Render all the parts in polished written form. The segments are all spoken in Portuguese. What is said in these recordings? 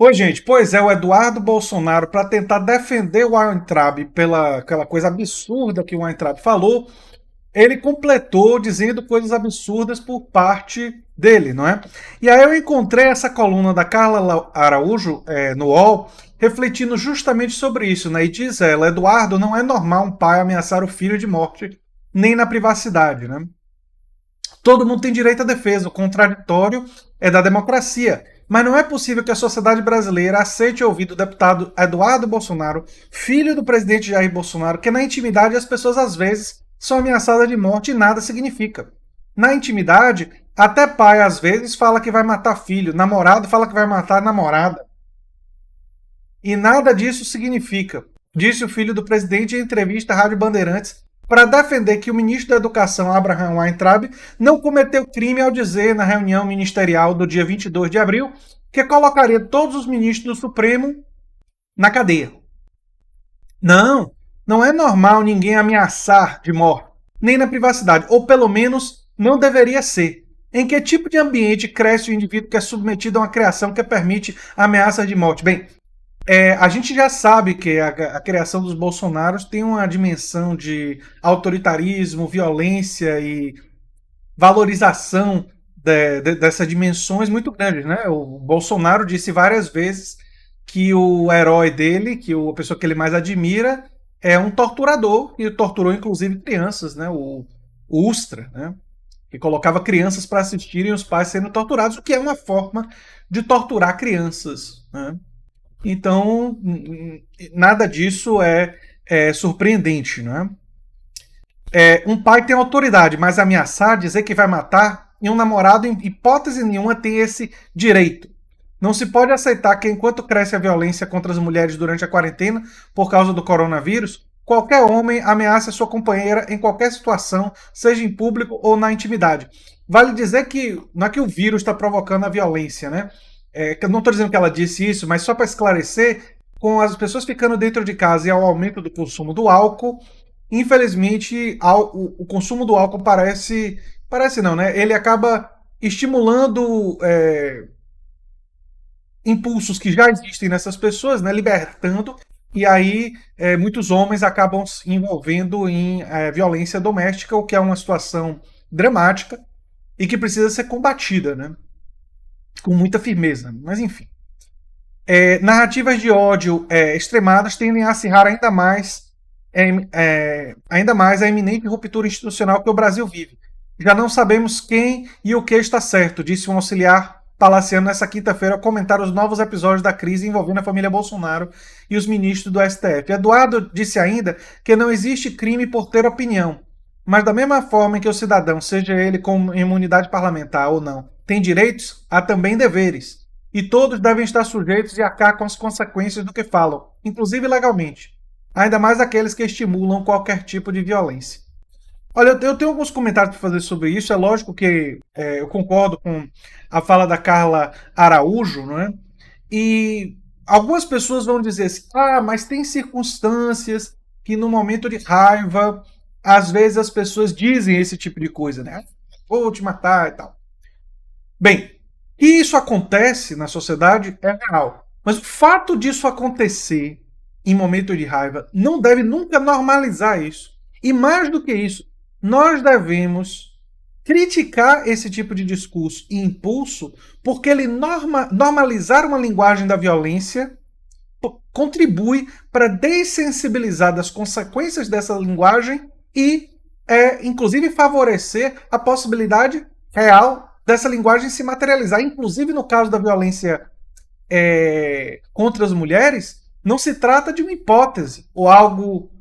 Oi, gente. Pois é, o Eduardo Bolsonaro, para tentar defender o Weintraub pela aquela coisa absurda que o Weintraub falou, ele completou dizendo coisas absurdas por parte dele, não é? E aí eu encontrei essa coluna da Carla Araújo no UOL, refletindo justamente sobre isso, né? E diz ela, Eduardo, não é normal um pai ameaçar o filho de morte, nem na privacidade, né? Todo mundo tem direito à defesa, o contraditório é da democracia. Mas não é possível que a sociedade brasileira aceite ouvir do deputado Eduardo Bolsonaro, filho do presidente Jair Bolsonaro, que na intimidade as pessoas às vezes são ameaçadas de morte e nada significa. Na intimidade, até pai às vezes fala que vai matar filho, namorado fala que vai matar namorada. E nada disso significa, disse o filho do presidente em entrevista à Rádio Bandeirantes, para defender que o ministro da Educação, Abraham Weintraub, não cometeu crime ao dizer na reunião ministerial do dia 22 de abril que colocaria todos os ministros do Supremo na cadeia. Não, não é normal ninguém ameaçar de morte, nem na privacidade, ou pelo menos não deveria ser. Em que tipo de ambiente cresce o indivíduo que é submetido a uma criação que permite ameaças de morte? Bem, a gente já sabe que a criação dos Bolsonaros tem uma dimensão de autoritarismo, violência e valorização dessas dimensões muito grandes, né? O Bolsonaro disse várias vezes que o herói dele, que a pessoa que ele mais admira, é um torturador, e torturou inclusive crianças, né? O Ustra, né? Que colocava crianças para assistirem os pais sendo torturados, o que é uma forma de torturar crianças, né? Então, nada disso é surpreendente, né? Um pai tem autoridade, mas ameaçar, dizer que vai matar, e um namorado, em hipótese nenhuma, tem esse direito. Não se pode aceitar que, enquanto cresce a violência contra as mulheres durante a quarentena, por causa do coronavírus, qualquer homem ameace a sua companheira em qualquer situação, seja em público ou na intimidade. Vale dizer que não é que o vírus está provocando a violência, né? Eu não estou dizendo que ela disse isso, mas só para esclarecer, com as pessoas ficando dentro de casa e ao aumento do consumo do álcool, infelizmente o consumo do álcool parece não, né? Ele acaba estimulando impulsos que já existem nessas pessoas, né? Libertando, e aí muitos homens acabam se envolvendo em violência doméstica, o que é uma situação dramática e que precisa ser combatida, né? Com muita firmeza, mas enfim. Narrativas de ódio extremadas tendem a acirrar ainda mais a iminente ruptura institucional que o Brasil vive. Já não sabemos quem e o que está certo, disse um auxiliar palaciano nessa quinta-feira ao comentar os novos episódios da crise envolvendo a família Bolsonaro e os ministros do STF. Eduardo disse ainda que não existe crime por ter opinião, mas da mesma forma em que o cidadão, seja ele com imunidade parlamentar ou não, tem direitos, há também deveres. E todos devem estar sujeitos e arcar com as consequências do que falam, inclusive legalmente. Ainda mais aqueles que estimulam qualquer tipo de violência. Olha, eu tenho alguns comentários para fazer sobre isso. É lógico que eu concordo com a fala da Carla Araújo, não é? E algumas pessoas vão dizer assim: mas tem circunstâncias que no momento de raiva, às vezes as pessoas dizem esse tipo de coisa, né? Vou te matar e tal. Bem, que isso acontece na sociedade é real. Mas o fato disso acontecer em momento de raiva não deve nunca normalizar isso. E mais do que isso, nós devemos criticar esse tipo de discurso e impulso porque ele normalizar uma linguagem da violência contribui para dessensibilizar das consequências dessa linguagem e, inclusive, favorecer a possibilidade real dessa linguagem se materializar. Inclusive, no caso da violência contra as mulheres, não se trata de uma hipótese ou algo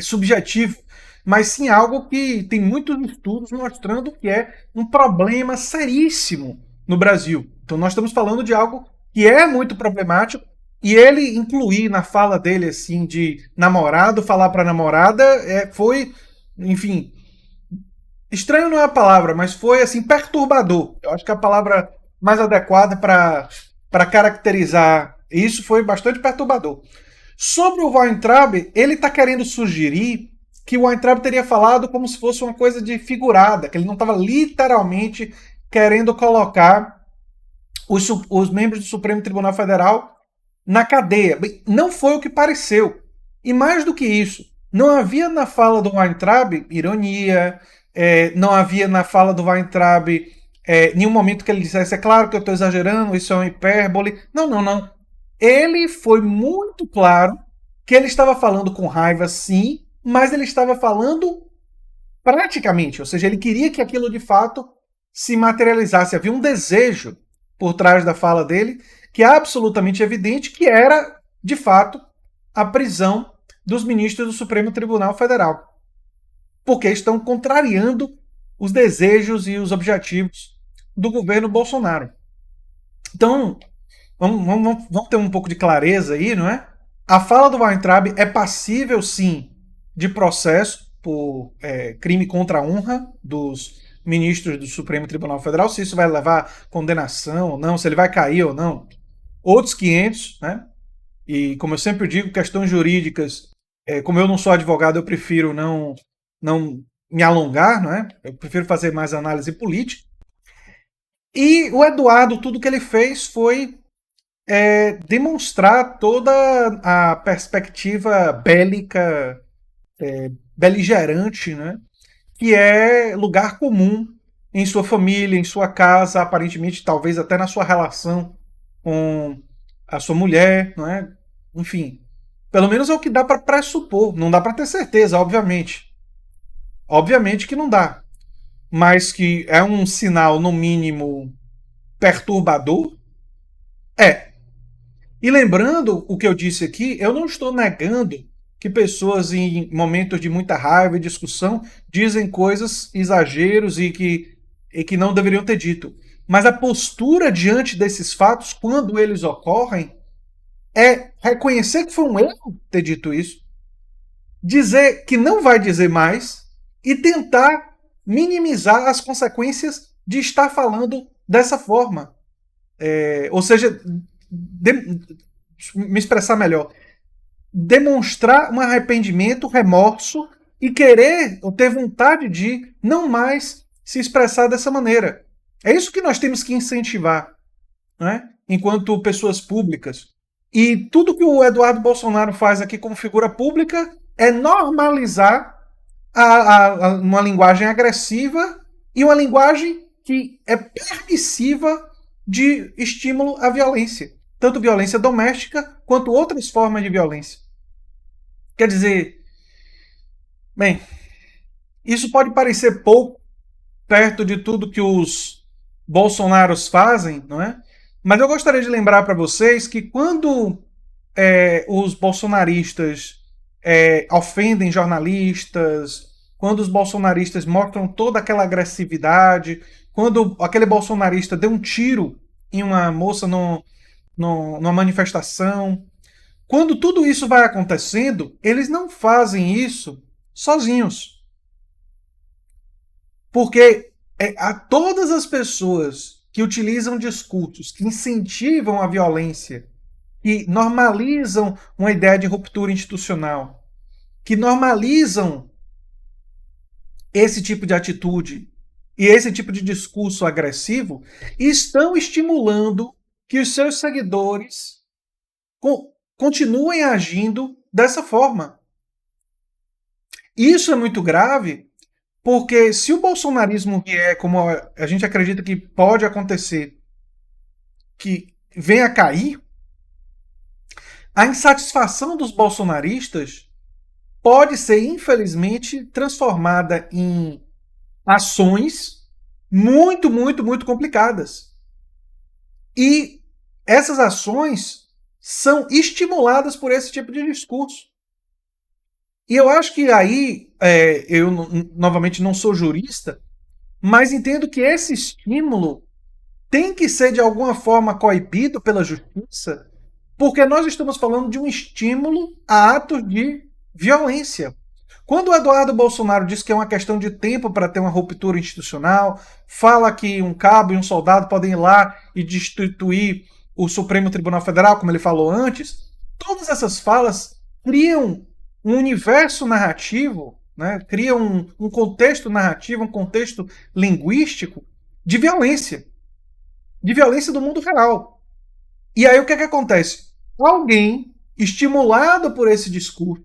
subjetivo, mas sim algo que tem muitos estudos mostrando que é um problema seríssimo no Brasil. Então nós estamos falando de algo que é muito problemático, e ele incluir na fala dele assim de namorado, falar para namorada, foi, enfim, estranho não é a palavra, mas foi assim perturbador. Eu acho que a palavra mais adequada para caracterizar isso foi bastante perturbador. Sobre o Weintraub, ele está querendo sugerir que o Weintraub teria falado como se fosse uma coisa de figurada, que ele não estava literalmente querendo colocar os membros do Supremo Tribunal Federal na cadeia. Bem, não foi o que pareceu. E mais do que isso, não havia na fala do Weintraub ironia, não havia na fala do Weintraub nenhum momento que ele dissesse, é claro que eu estou exagerando, isso é uma hipérbole. Não, não, não. Ele foi muito claro que ele estava falando com raiva, sim, mas ele estava falando praticamente, ou seja, ele queria que aquilo de fato se materializasse. Havia um desejo por trás da fala dele, que é absolutamente evidente, que era, de fato, a prisão dos ministros do Supremo Tribunal Federal. Porque estão contrariando os desejos e os objetivos do governo Bolsonaro. Então, vamos ter um pouco de clareza aí, não é? A fala do Weintraub é passível, sim, de processo por crime contra a honra dos ministros do Supremo Tribunal Federal, se isso vai levar condenação ou não, se ele vai cair ou não. Outros 500, né? E como eu sempre digo, questões jurídicas, como eu não sou advogado, eu prefiro não me alongar, não é? Eu prefiro fazer mais análise política. E o Eduardo, tudo que ele fez foi demonstrar toda a perspectiva bélica, beligerante, né? Que é lugar comum em sua família, em sua casa, aparentemente, talvez até na sua relação com a sua mulher, não é? Enfim, pelo menos é o que dá para pressupor. Não dá para ter certeza, obviamente. Obviamente que não dá. Mas que é um sinal, no mínimo, perturbador, é. E lembrando o que eu disse aqui, eu não estou negando que pessoas em momentos de muita raiva e discussão dizem coisas, exageros e que não deveriam ter dito. Mas a postura diante desses fatos, quando eles ocorrem, é reconhecer que foi um erro ter dito isso, dizer que não vai dizer mais e tentar minimizar as consequências de estar falando dessa forma. Ou seja, me expressar melhor, demonstrar um arrependimento, remorso e querer ou ter vontade de não mais se expressar dessa maneira. É isso que nós temos que incentivar, né? Enquanto pessoas públicas. E tudo que o Eduardo Bolsonaro faz aqui como figura pública é normalizar uma linguagem agressiva e uma linguagem que é permissiva de estímulo à violência. Tanto violência doméstica quanto outras formas de violência. Quer dizer, bem, isso pode parecer pouco perto de tudo que os bolsonaros fazem, não é? Mas eu gostaria de lembrar para vocês que quando os bolsonaristas ofendem jornalistas, quando os bolsonaristas mostram toda aquela agressividade, quando aquele bolsonarista deu um tiro em uma moça numa manifestação, quando tudo isso vai acontecendo, eles não fazem isso sozinhos. Porque a todas as pessoas que utilizam discursos que incentivam a violência, que normalizam uma ideia de ruptura institucional, que normalizam esse tipo de atitude e esse tipo de discurso agressivo, estão estimulando que os seus seguidores continuem agindo dessa forma. Isso é muito grave, porque se o bolsonarismo vier, como a gente acredita que pode acontecer, que venha a cair, a insatisfação dos bolsonaristas pode ser, infelizmente, transformada em ações muito, muito, muito complicadas. E essas ações são estimuladas por esse tipo de discurso. E eu acho que aí, eu novamente não sou jurista, mas entendo que esse estímulo tem que ser de alguma forma coibido pela justiça, porque nós estamos falando de um estímulo a atos de violência. Quando o Eduardo Bolsonaro diz que é uma questão de tempo para ter uma ruptura institucional, fala que um cabo e um soldado podem ir lá e destituir o Supremo Tribunal Federal, como ele falou antes, todas essas falas criam um universo narrativo, né? Criam um contexto narrativo, um contexto linguístico de violência. de violência do mundo real. E aí o que é que acontece? Alguém estimulado por esse discurso,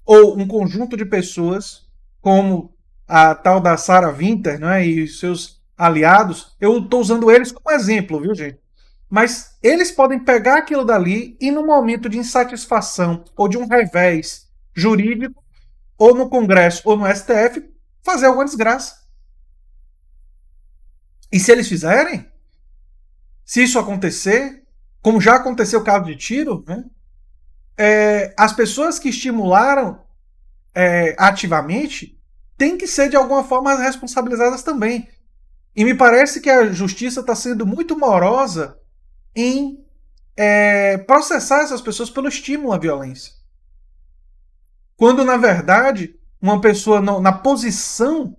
ou um conjunto de pessoas, como a tal da Sarah Winter, né, e seus aliados, eu estou usando eles como exemplo, viu, gente? Mas eles podem pegar aquilo dali e, no momento de insatisfação ou de um revés jurídico, ou no Congresso ou no STF, fazer alguma desgraça. E se eles fizerem, se isso acontecer, como já aconteceu o caso de Tiro, né, as pessoas que estimularam ativamente têm que ser de alguma forma responsabilizadas também. E me parece que a justiça está sendo muito morosa em processar essas pessoas pelo estímulo à violência. Quando, na verdade, uma pessoa na posição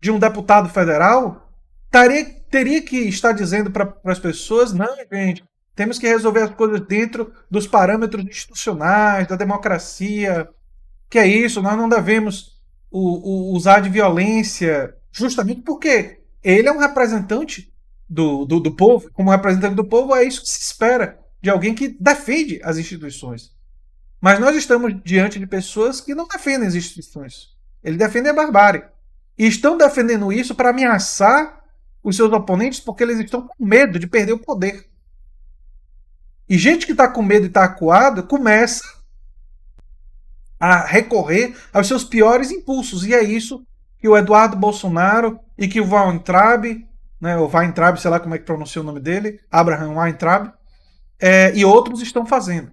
de um deputado federal teria que estar dizendo para as pessoas: não, gente, temos que resolver as coisas dentro dos parâmetros institucionais, da democracia, que é isso, nós não devemos usar de violência, justamente porque ele é um representante do povo. Como representante do povo, é isso que se espera de alguém que defende as instituições. Mas nós estamos diante de pessoas que não defendem as instituições. Eles defendem a barbárie. E estão defendendo isso para ameaçar os seus oponentes porque eles estão com medo de perder o poder. E gente que está com medo e está acuada começa a recorrer aos seus piores impulsos. E é isso que o Eduardo Bolsonaro e que o Weintraub, né, o Weintraub, sei lá como é que pronuncia o nome dele, Abraham Weintraub, e outros estão fazendo.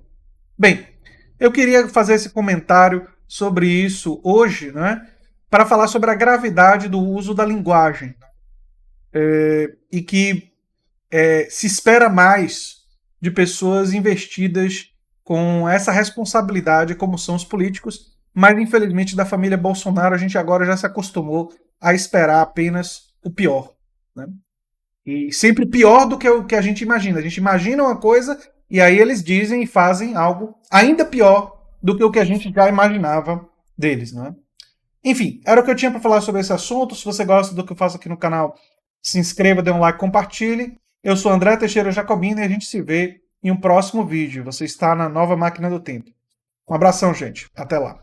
Bem, eu queria fazer esse comentário sobre isso hoje, né, para falar sobre a gravidade do uso da linguagem. E que se espera mais de pessoas investidas com essa responsabilidade, como são os políticos, mas infelizmente da família Bolsonaro a gente agora já se acostumou a esperar apenas o pior. Né? E sempre pior do que o que a gente imagina. A gente imagina uma coisa e aí eles dizem e fazem algo ainda pior do que o que a gente já imaginava deles. Né? Enfim, era o que eu tinha para falar sobre esse assunto. Se você gosta do que eu faço aqui no canal, se inscreva, dê um like, compartilhe. Eu sou André Teixeira Jacobina e a gente se vê em um próximo vídeo. Você está na nova máquina do tempo. Um abração, gente. Até lá.